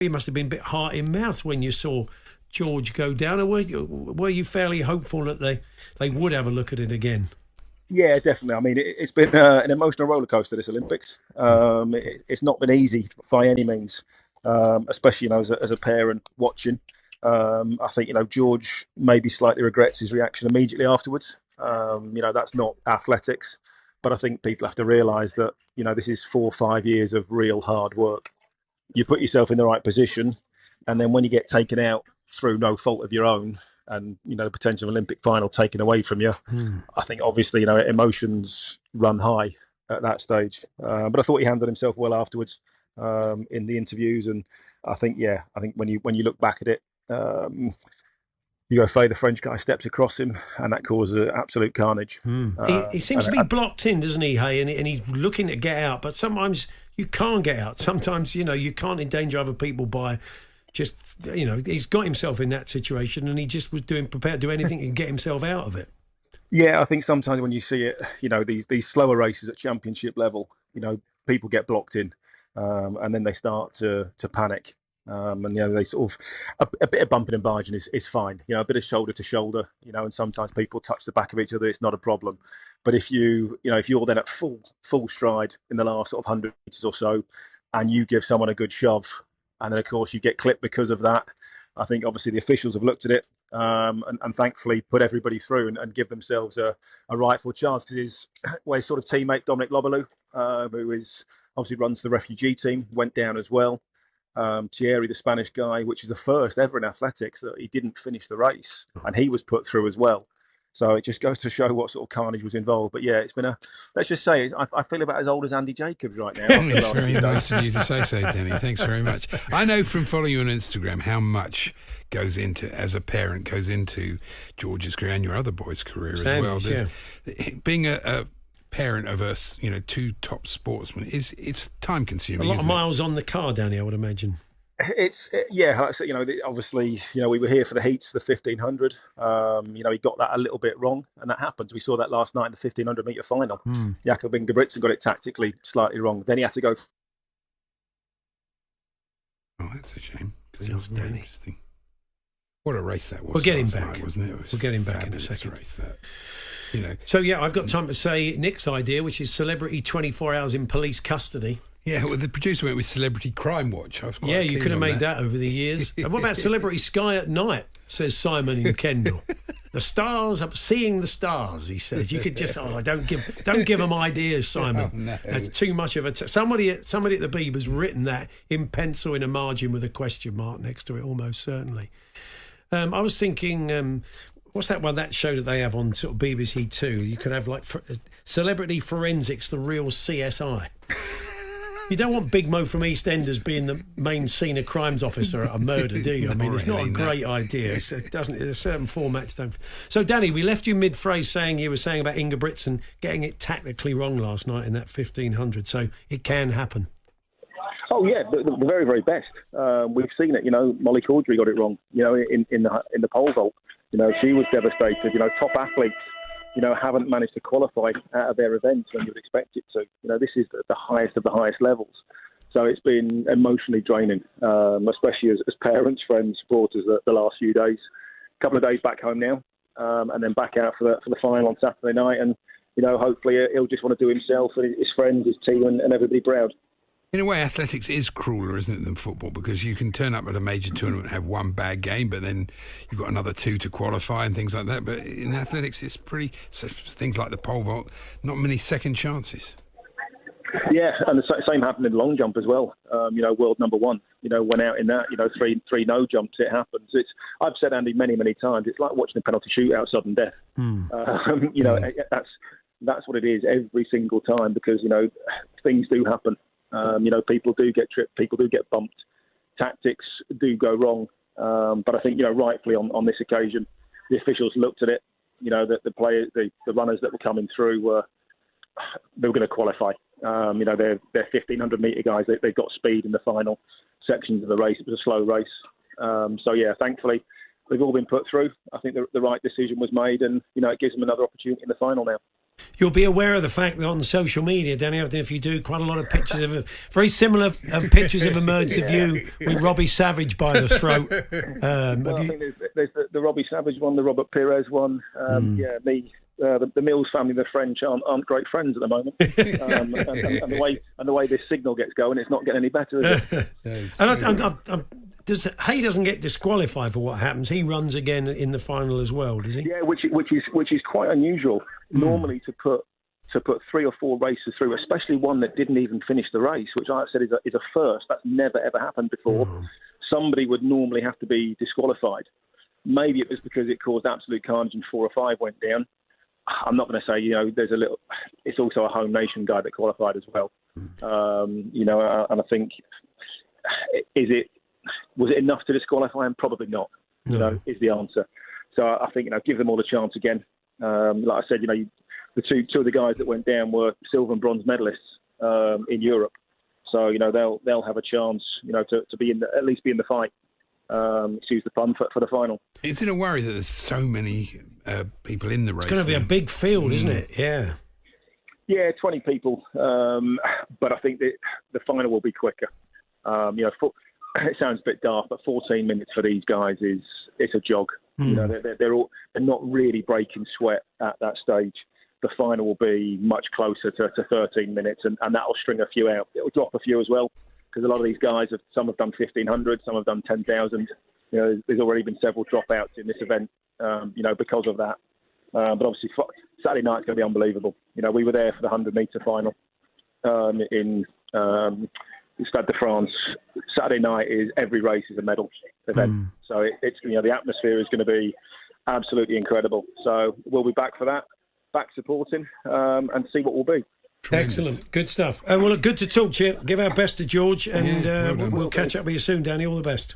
You must have been a bit heart in mouth when you saw George go down. Or were you fairly hopeful that they would have a look at it again? Yeah, definitely. I mean, it's been an emotional roller coaster, this Olympics. It's not been easy by any means, especially as a parent watching. I think George maybe slightly regrets his reaction immediately afterwards. That's not athletics, but I think people have to realise that this is 4 or 5 years of real hard work. You put yourself in the right position, and then when you get taken out through no fault of your own, and the potential Olympic final taken away from you, I think obviously emotions run high at that stage. But I thought he handled himself well afterwards in the interviews, and I think when you look back at it, you go, the French guy steps across him, and that causes absolute carnage. He seems to be blocked in, doesn't he, Hay? And he's looking to get out, but sometimes you can't get out. Sometimes, you can't endanger other people by just, he's got himself in that situation, and he just was prepared to do anything and get himself out of it. Yeah, I think sometimes when you see it, these slower races at championship level, people get blocked in, and then they start to panic. And they sort of a bit of bumping and barging is fine. A bit of shoulder to shoulder. And sometimes people touch the back of each other. It's not a problem. But if you're then at full stride in the last sort of 100 meters or so, and you give someone a good shove, and then of course you get clipped because of that, I think obviously the officials have looked at it and thankfully put everybody through and give themselves a rightful chance, because his sort of teammate Dominic Lobalou, who is obviously runs the refugee team, went down as well. Thierry, the Spanish guy, which is the first ever in athletics that he didn't finish the race, and he was put through as well. So it just goes to show what sort of carnage was involved. But yeah, it's been let's just say, I feel about as old as Andy Jacobs right now. It's very nice of you to say so, Denny. Thanks very much. I know from following you on Instagram how much as a parent, goes into George's career and your other boys' career as well. Being a parent of us, two top sportsmen, it's time consuming. A lot of miles on the car, Danny, I would imagine. Obviously, we were here for the heats for the 1500. He got that a little bit wrong, and that happens. We saw that last night in the 1500 metre final. Jakob Ingebrigtsen got it tactically slightly wrong. Then he had to go. Oh, that's a shame, because it was very interesting. What a race that was! We'll get him back, night, wasn't it? We'll get him back in a second. Race that. So I've got time to say Nick's idea, which is celebrity 24 hours in police custody. Yeah, well, the producer went with Celebrity Crime Watch. You could have made that over the years. And what about Celebrity Sky at Night, says Simon in Kendal. The stars, seeing the stars, he says. You could just, don't give them ideas, Simon. Oh, no. That's too much of a... somebody at the Beeber's written that in pencil in a margin with a question mark next to it, almost certainly. I was thinking... what's that show that they have on sort of BBC Two? You could have like Celebrity Forensics, the real CSI. You don't want Big Mo from EastEnders being the main scene of crimes officer at a murder, do you? I mean, it's not a great idea. It doesn't. There's certain formats don't. So, Danny, we left you mid-phrase saying you were saying about Ingebrigtsen getting it tactically wrong last night in that 1500. So it can happen. Oh yeah, the very, very best. We've seen it. Molly Caudry got it wrong. In the pole vault. She was devastated. Top athletes, haven't managed to qualify out of their events when you would expect it to. This is the highest of the highest levels. So it's been emotionally draining, especially as parents, friends, supporters the last few days. A couple of days back home now, and then back out for the final on Saturday night. And, hopefully he'll just want to do himself and his friends, his team and everybody proud. In a way, athletics is crueler, isn't it, than football? Because you can turn up at a major tournament and have one bad game, but then you've got another two to qualify and things like that. But in athletics, it's things like the pole vault, not many second chances. Yeah, and the same happened in long jump as well. World number one, went out in that, three no jumps. It happens. I've said, Andy, many, many times, it's like watching a penalty shootout, sudden death. That's what it is every single time, because, things do happen. People do get tripped, people do get bumped, tactics do go wrong. But I think, rightfully on this occasion, the officials looked at it. That the players, the runners that were coming through they were going to qualify. They're 1500 metre guys. They've got speed in the final sections of the race. It was a slow race. Thankfully, they've all been put through. I think the right decision was made, and it gives them another opportunity in the final now. You'll be aware of the fact that on social media, Danny, I don't know if you do, quite a lot of pictures very similar pictures have emerged of you with Robbie Savage by the throat. I think there's the Robbie Savage one, the Robert Pires one. Me. The Mills family, the French, aren't great friends at the moment, and the way this signal gets going, it's not getting any better, is it? Hay doesn't get disqualified for what happens. He runs again in the final as well, does he? Yeah, which is quite unusual. Normally, to put 3 or 4 races through, especially one that didn't even finish the race, which I said is a first. That's never ever happened before. Somebody would normally have to be disqualified. Maybe it was because it caused absolute carnage and 4 or 5 went down. I'm not going to say, there's a little. It's also a home nation guy that qualified as well. And I think, was it enough to disqualify him? Probably not. No. Is the answer. So I think give them all a chance again. Like I said, the two of the guys that went down were silver and bronze medalists in Europe. So they'll have a chance, to be at least be in the fight. Excuse the pun, for the final. Is it a worry that there's so many people in the race? It's going to be a big field, isn't it? Yeah. Yeah, 20 people. But I think that the final will be quicker. It sounds a bit daft, but 14 minutes for these guys it's a jog. They're not really breaking sweat at that stage. The final will be much closer to 13 minutes, and that'll string a few out. It'll drop a few as well, because a lot of these guys some have done 1,500, some have done 10,000. There's already been several dropouts in this event, because of that. But obviously, Saturday night's going to be unbelievable. We were there for the 100-metre final in Stade de France. Saturday night is every race is a medal event. So it's the atmosphere is going to be absolutely incredible. So we'll be back for that, back supporting, and see what we'll be. Tremendous. Excellent. Good stuff. Well, look, good to talk to you. Give our best to George, and we'll catch up with you soon, Danny. All the best.